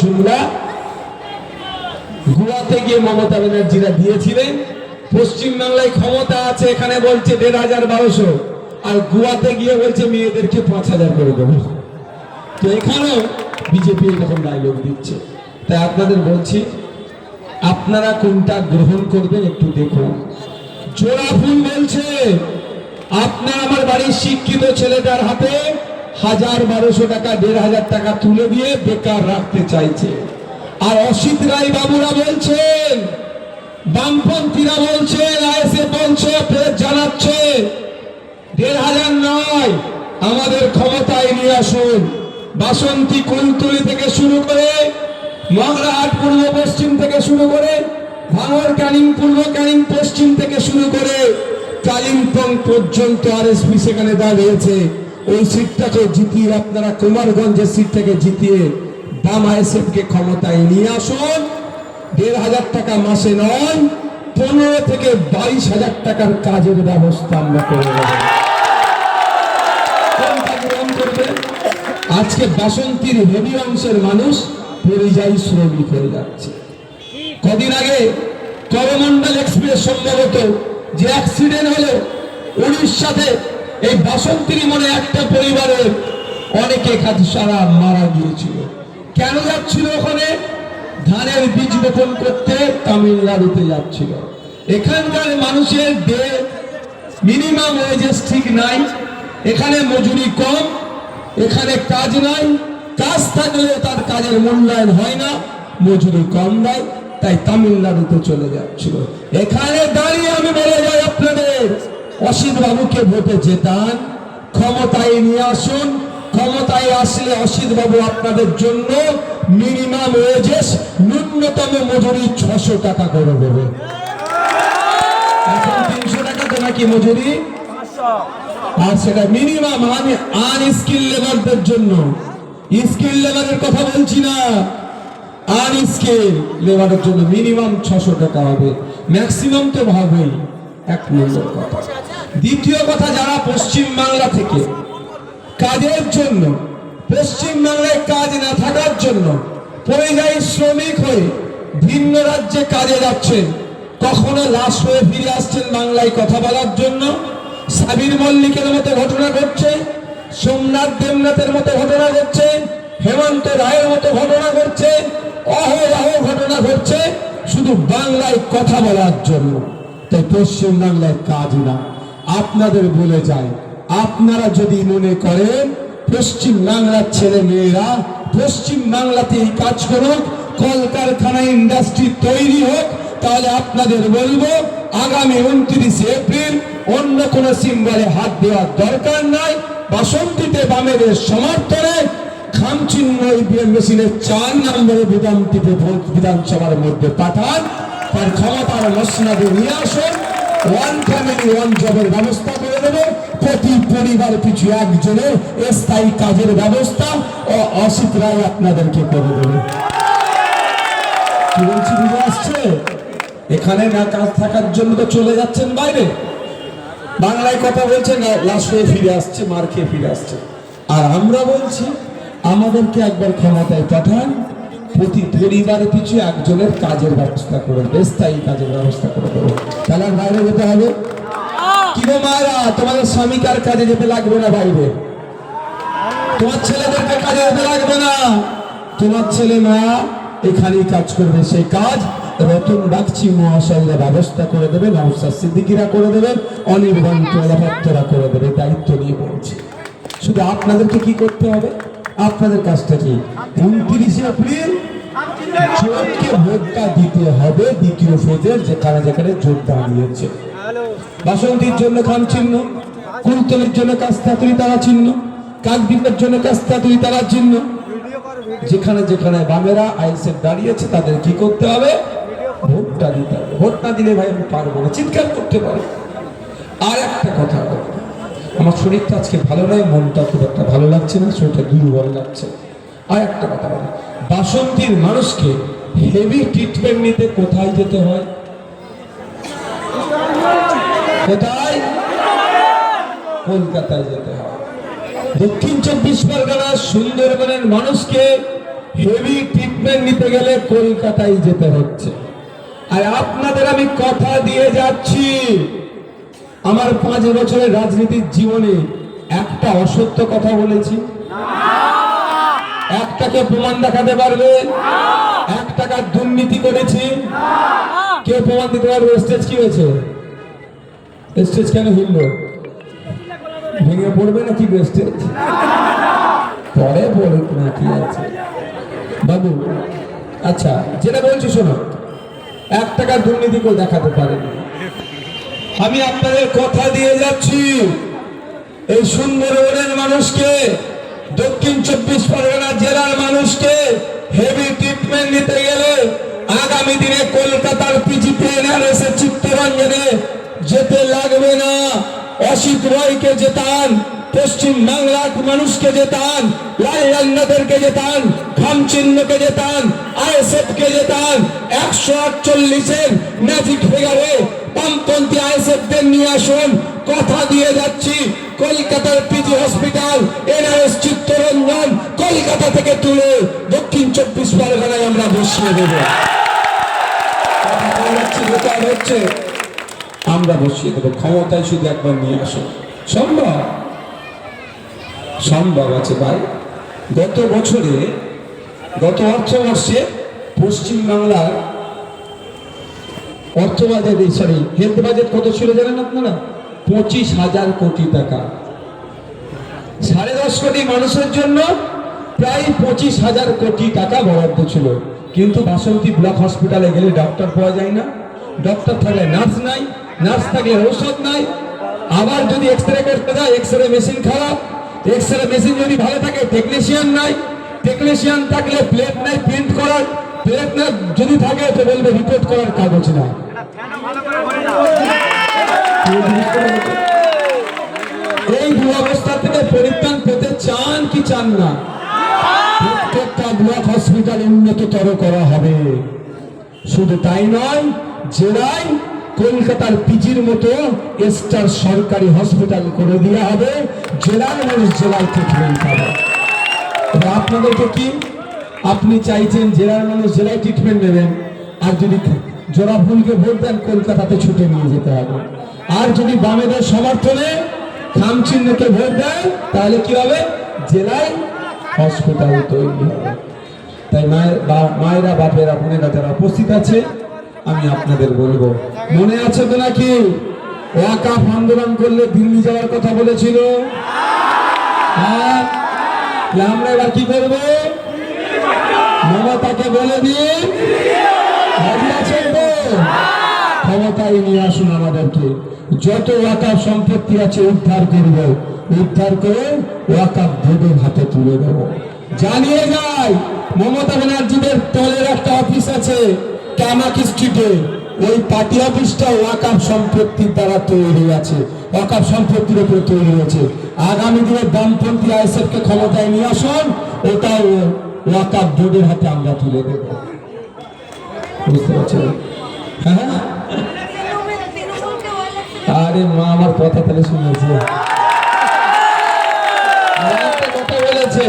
জুমলা গোয়াতে গিয়ে মমতা ব্যানার্জিরা দিয়েছিলেন। পশ্চিমবাংলায় ক্ষমতা আছে, এখানে বলছে ১,৫০০, আর গোয়াতে গিয়ে বলছে মেয়েদেরকে ৫,০০০ করে দেবো। তো এখানেও বিজেপি এরকম ডায়লগ দিচ্ছে। তাই আপনাদের বলছি, আপনারা কোনটা গ্রহণ করবেন একটু দেখুন। জোড়া ফুল বলছে আপনার আমার বাড়ির শিক্ষিত ছেলেটার হাতে ১,০০০-১,২০০ টাকা ১,৫০০ টাকা তুলে দিয়ে বেকার রাখতে চাইছে। আর অসিত রায় বাবুরা বলছেন, বামপন্থীরা বলছেন, আইএসএফ বলছে, প্রেস জানাচ্ছে ১,৫০০ নয়, আমাদের ক্ষমতায় নিয়ে আসুন। বাসন্তী কুলতলি থেকে শুরু করে মগরাহাট পূর্ব পশ্চিম থেকে শুরু করে ভাঙড় ক্যানিং পূর্ব ক্যানিং পশ্চিম থেকে শুরু করে কালিম্পং পর্যন্ত আরএসপি সেখানে দাঁড়িয়েছে। ওই সিটটাকে জিতিয়ে আপনারা কুমারগঞ্জের সিট থেকে জিতিয়ে বাম আইএসএফ কে ক্ষমতায় নিয়ে আসুন। ১,৫০০ টাকা মাসে নয়, ১৫ থেকে ২২,০০০ টাকার কাজের ব্যবস্থা আমরা করে দেব। আজকে বাসন্তীর হেভি অংশের মানুষ পরিযায়ী শ্রমিক হয়ে যাচ্ছে। কদিন আগে করমন্ডল এক্সপ্রেস সম্ভবত যে অ্যাক্সিডেন্ট হলো উড়িষ্যাতে, এই বাসন্তীর মনে একটা পরিবারের অনেকে সারা মারা গিয়েছিল। কেন যাচ্ছিল? ওখানে ধানের বীজ বপন করতে তামিলনাড়ুতে যাচ্ছিল। এখানকার মানুষের মিনিমাম ওয়েজেস ঠিক নাই, এখানে মজুরি কম, এখানে কাজ নাই, কাজ থাকলেও তার কাজের মূল্যায়ন হয় না, মজুরি কম দেয়, তাই তামিলনাড়ুতে চলে যাচ্ছিল। এখানে দাঁড়িয়ে আমি বলে যাই আপনাদের, অসিত বাবুকে ভোটে জেতান, ক্ষমতায় নিয়ে আসুন। ক্ষমতায় আসলে অসিত বাবু আপনাদের জন্য মিনিমাম ওয়েজেস, ন্যূনতম মজুরি ৬০০ টাকা করে দেবে। এখন ৩০০ টাকা তো নাকি মজুরি, আর সেটা মিনিমাম আনস্কিল লেবারদের জন্য। স্কিল লেবারের কথা বলছি না, আনস্কিল লেবারের জন্য মিনিমাম ৬০০ টাকা হবে, ম্যাক্সিমাম তো হবেই। এক নম্বর কথা। দ্বিতীয় কথা, যারা পশ্চিম বাংলা থেকে কাজের জন্য, পশ্চিম বাংলায় কাজ না থাকার জন্য পরিযায়ী শ্রমিক হয়ে ভিন্ন রাজ্যে কাজে যাচ্ছেন, কখনো লাশ হয়ে ফিরে আসছেন বাংলায় কথা বলার জন্য। সাবির মল্লিকের মতো ঘটনা ঘটছে, সোমনাথ দেবনাথের মতো ঘটনা ঘটছে, হেমন্ত রায়ের মতো ঘটনা ঘটছে, অহরহ ঘটনা ঘটছে শুধু বাংলায় কথা বলার জন্য। তাই পশ্চিম বাংলায় কাজ না। আপনাদের বলে যায়, আপনারা যদি মনে করেন পশ্চিম বাংলার ছেলে মেয়েরা পশ্চিম বাংলাতেই কাজ করুক, কলকারখানা ইন্ডাস্ট্রি তৈরি হোক, তাহলে আপনাদের বলবো আগামী ২৯ এপ্রিল অন্য কোন সিম্বলে হাত দেওয়ার দরকার নাই। বাসন্তীতে বামেদের সমর্থনে খামচিহ্ন ইভিএম মেশিনের ৪ নম্বরে বিধানসভার মধ্যে পাঠান, তার ক্ষমতার মসনদে নিয়ে আসুন। ওয়ান ফ্যামিলি ওয়ান জবের ব্যবস্থা করে দেবো, প্রতি পরিবার পিছু একজনের স্থায়ী কাজের ব্যবস্থা ও অসিত রায় আপনাদেরকে করে দেবে। কি বলছি বুঝে আসছে? এখানে না কাজ থাকার জন্য তো চলে যাচ্ছেন বাইরে, বাংলায় কথা বলছে না, লাশ হয়ে ফিরে আসছে, মার খেয়ে ফিরে আসছে। আর আমরা বলছি আমাদেরকে একবার ক্ষমতায় পাঠান, প্রতি পরিবার পিছু একজনের কাজের ব্যবস্থা করে দেবে, স্থায়ী কাজের ব্যবস্থা করে দেবে। তাহলে বাইরে যেতে হবে কি গো মায়েরা? তোমাদের স্বামীকে আর কাজে যেতে লাগবে না বাইরে, তোমার ছেলেদেরকে কাজে যেতে লাগবে না, তোমার ছেলে মা এখানেই কাজ করবে। সেই কাজ রতন বাগচি মহাশয়রা ব্যবস্থা করে দেবে, নওশাদ সিদ্দিকীরা করে দেবে, অনির্বাণ তোলাপাত্ররা করে দেবে। দায়িত্ব নিয়ে বলছি, শুধু আপনাদেরকে কি করতে হবে? আপনাদের কাজটা কি? ২৯ এপ্রিল জোটকে ভোটটা দিতে হবে দ্বিতীয় ফেজের, যেখানে যেখানে জোট দাঁড়িয়েছে। বাসন্তীর জন্য খামচিহ্ন, কুলতলির জন্য কাস্তাতুরি তারা চিহ্ন, কাকদ্বীপের জন্য কাস্তাতুরি তারা চিহ্ন। যেখানে যেখানে বামেরা আইএসএফ দাঁড়িয়েছে তাদের কি করতে হবে? ভোটটা দিতে হবে। ভোট না দিলে ভাই আমি পারবো না, চিৎকার করতে পারে। আর একটা কথা, আমার শরীরটা আজকে ভালো নয়, মনটা খুব একটা ভালো লাগছে না, শরীরটা দুর্বল লাগছে। আর একটা কথা বলি, বাসন্তীর মানুষকে হেভি ট্রিটমেন্ট নিতে কোথায় যেতে হয়? কোথায়? কলকাতায় যেতে হয়। দক্ষিণ ২৪ পরগনার সুন্দরবনের মানুষকে হেভি ট্রিটমেন্ট ট্রিটমেন্ট নিতে গেলে কলকাতায় যেতে হচ্ছে। আর আপনাদের আমি কথা দিয়ে যাচ্ছি, আমার 5 বছরের রাজনীতির জীবনে একটা অসত্য কথা বলেছি? একটাকে প্রমাণ দেখাতে পারবে? 1 টাকার দুর্নীতি করেছি? কেউ প্রমাণ দিতে পারবে? স্টেজ কি হয়েছে? স্টেজ কেন হিললো? ভেঙে পড়বে নাকি স্টেজ? পরে পড়ুক না, কি আছে বাবু। আচ্ছা, যেটা বলছি শোনো, 1 টাকার দুর্নীতি কেউ দেখাতে পারেনি। আমি আপনাদের কথা দিয়ে যাচ্ছি, এই সুন্দরবনের মানুষকে, দক্ষিণ 24 পরগনা জেলার মানুষকে হেভি ট্রিটমেন্ট নিতে গেলে আগামী দিনে কলকাতার পিজিপি এনআরএস চিত্তরঞ্জনে যেতে লাগবে না। অসিত রয়কে জেতান, পশ্চিম বাংলার মানুষকে জেতান, লালদেরকে জেতান, খামচিহ্নকে জেতান, আইএসএফ কে জেতান। 148-এর ম্যাজিক ফিগারে বামপন্থী আইএসএফদের নিয়ে আসুন। কথা দিয়ে যাচ্ছি, কলকাতার PG hospital NRS Chittaranjan Kolkata থেকে তুলে দক্ষিণ 24 পরগনায় আমরা বসিয়ে দেব। হচ্ছে আমরা বসিয়ে দেবো, ক্ষমতায় শুধু একবার নিয়ে আসুন। সম্ভব? সম্ভব আছে ভাই। গত অর্থবর্ষে পশ্চিমবাংলার অর্থ বাজেট, সরি হেলথ বাজেট কত ছিল জানেন আপনারা? 25,000 কোটি টাকা। 10.5 কোটি মানুষের জন্য প্রায় 25,000 কোটি টাকা বরাদ্দ ছিল। কিন্তু বাসন্তী ব্লক হসপিটালে গেলে ডক্টর পাওয়া যায় না, ডক্টর থাকলে নার্স নাই, নার্স থাকলে ঔষধ নাই। আবার যদি এক্সরে করতে যায়, এক্সরে মেশিন খারাপ, এক্সরে মেশিন যদি ভালো থাকে টেকনিশিয়ান নাই, টেকনিশিয়ান থাকলে প্লেট নাই প্রিন্ট করার, প্লেট না যদি থাকে তো বলবে রিপোর্ট করার কাগজ না। এই দুরবস্থা থেকে পরিত্রাণ পেতে চান কি চান না? প্রত্যেকটা ব্লক হসপিটাল উন্নততর করা হবে। শুধু তাই নয়, জেলায় কলকাতার পিজির মতো স্টার সরকারি হসপিটাল করে দেওয়া হবে। জেলার মানুষ জেলায় ট্রিটমেন্ট পাবে। আপনাদেরকে কি আপনি চাইছেন জেলার মানুষ জেলায় ট্রিটমেন্ট নেবেন, আর যদি জোড়া ফুলকে ভোট দেন কলকাতাতে ছুটে নিয়ে যেতে হবে। আর যদি বামেদের সমর্থনে খামচিহ্নকে ভোট দেয় তাহলে কি হবে? জেলায় হসপিটাল তৈরি হবে। তাই মায়েরা, বাপেরা, বোনেরা যারা উপস্থিত আছে, আমি আপনাদের বলবো, মনে আছে তো নাকি ওয়াকাফ আন্দোলন করলে দিল্লি যাওয়ার কথা বলেছিল? হ্যাঁ, আমরা এবার কি করবো? মমতাকে বলে দিন, ক্ষমতায় নিয়ে আসুন আমাদেরকে। যত ওয়াকাফ সম্পত্তি আছে উদ্ধার করব, উদ্ধার করে ওয়াকাফ বোর্ডের হাতে তুলে দেব। জানিয়ে যাই, মমতা ব্যানার্জিদের দলের একটা অফিস আছে কামাকি স্ট্রিটে, ওই পার্টি অফিসটা ওয়াকাফ সম্পত্তির দ্বারা তৈরি আছে, ওয়াকাফ সম্পত্তির উপরে তৈরি হয়েছে। আগামী দিনে বামপন্থী আইএসএফ কে ক্ষমতায় নিয়ে আসুন, ওটাও ওয়াকাফ বোর্ডের হাতে আমরা তুলে দেব। বুঝতে পারছেন? হ্যাঁ, আরে মা আমার কথা তাহলে শুনেছে, কথা বলেছে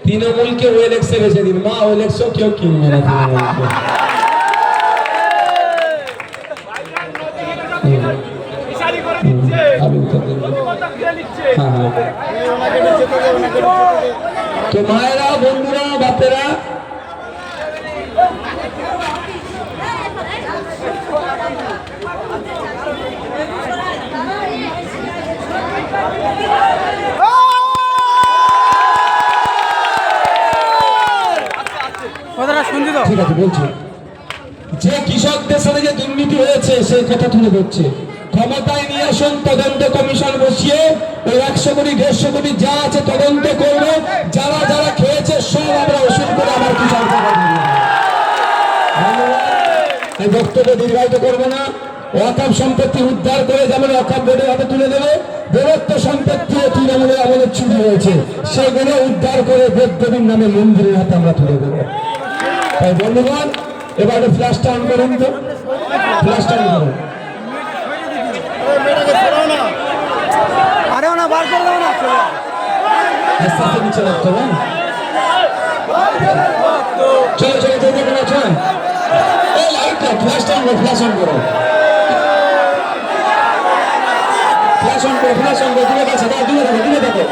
তৃণমূলকে ওয়েলেক্সে বেছে দিন। মা ওয়েলেক্সও কেউ কিনবে না তৃণমূলকে। তো মায়েরা, বন্ধুরা, বাপেরা, ঠিক আছে বলছি, যে কৃষকদের সাথে যে দুর্নীতি হয়েছে সেই কথা তুলে ধরছে। ক্ষমতায় নিয়ে আসুন, তদন্ত কমিশন বসিয়ে ওই 100 কোটি 150 কোটি যা আছে তদন্ত করবে, যারা যারা খেয়েছে সব আমরা ওষুধ করে আমার কৃষক টাকা দিয়ে দেব। এই বক্তব্য দীর্ঘায়িত করবো না। ওয়াকাফ সম্পত্তি উদ্ধার করে যেমন ওয়াকাফ বোর্ডের হাতে তুলে দেবে, দেবত্ব সম্পত্তি তৃণমূলের আমলে চুরি হয়েছে সেগুলো উদ্ধার করে দেবদেবীর নামে মন্দিরের হাতে আমরা তুলে দেবো। তাই বন্ধুগণ, এবার ফ্ল্যাশটা অন করুন তো, ফ্ল্যাশটা অন করুন। আস্তে আস্তে নিচে রাখতে হবে। চলো ফ্ল্যাশ অন করো, ফ্ল্যাশ অন করো, ফ্ল্যাশ অন করো, দূরে গেছে, দূরে থাকো, দূরে থাকো।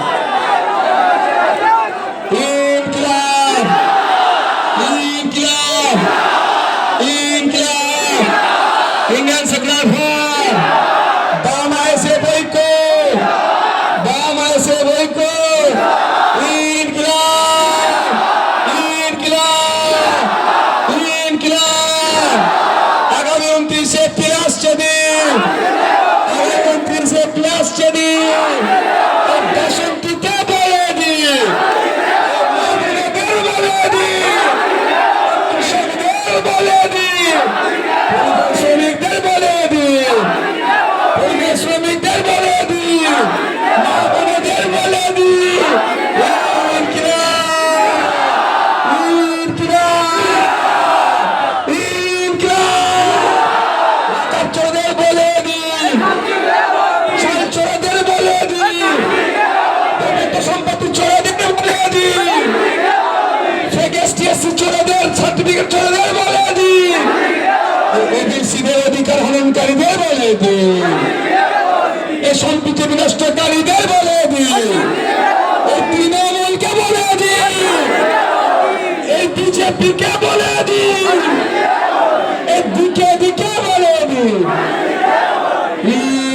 ইনকিলাব, ইনকিলাব, ইনকিলাব, ইন্ডিয়ান সেকুলার ফ্রন্ট, বাম আইএসএ বয়কট, বাম আইএসএ বয়কট, ইনকিলাব, ইনকিলাব, ইনকিলাব। আগামী 29 এপ্রিল আসছে দিন, আগামী 29 এপ্রিল আসছে দিন, দেশটিতে বলে দিন, বলে দিন, কৃষকদের বলে দিন, শ্রমিকদের বলে দিন, শ্রমিকদের বলে দিন, মা বোনদের বলে দিন, চোরদের বলে দিন, চোরদের বলে দিন, সম্পত্তি চোরদের বলে দিন, চোরদের সার্টিফিকেট চোরদের বলে দিন, ওবিসিদের অধিকার হননকারীদের বলে দিন, এই সম্প্রীতি বিনষ্টকারীদের বলে দিন, এই তৃণমূলকে বলে দিন, এই বিজেপিকে বলে দিন, এই দিকে দিকে বলে দিন।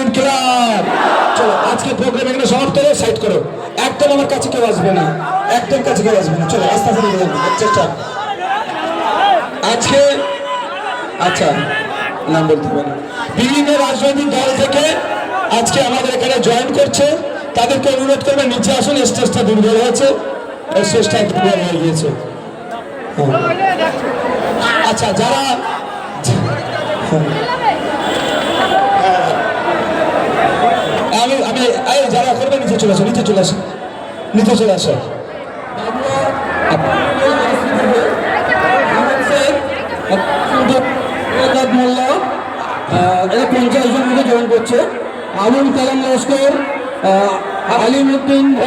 ইনকিলাব। চলো আজকে প্রোগ্রাম এখানে সমাপ্ত হলো, সাইড করো, একদম আমার কাছে কেউ আসবে না, একদম কাছে কেউ আসবে না, চলো আস্তে আস্তে চেষ্টা। আজকে আচ্ছা নাম বলতে হবে না, বিভিন্ন রাজনৈতিক দল থেকে আজকে আমাদের এখানে জয়েন করছে, তাদেরকে অনুরোধ করবে নিচে আসুন, স্টেজটা দুর্বল হয়েছে, স্টেজটা দুর্বল হয়ে গিয়েছে। আচ্ছা যারা আমি আমি যারা করবে নিচে চলে আসো, নিচে চলে আসো, নিচে চলে আসো। এরা 50 জন মিলে জয়েন করছে। আবুল কালাম লস্কর, আলিমউদ্দিন।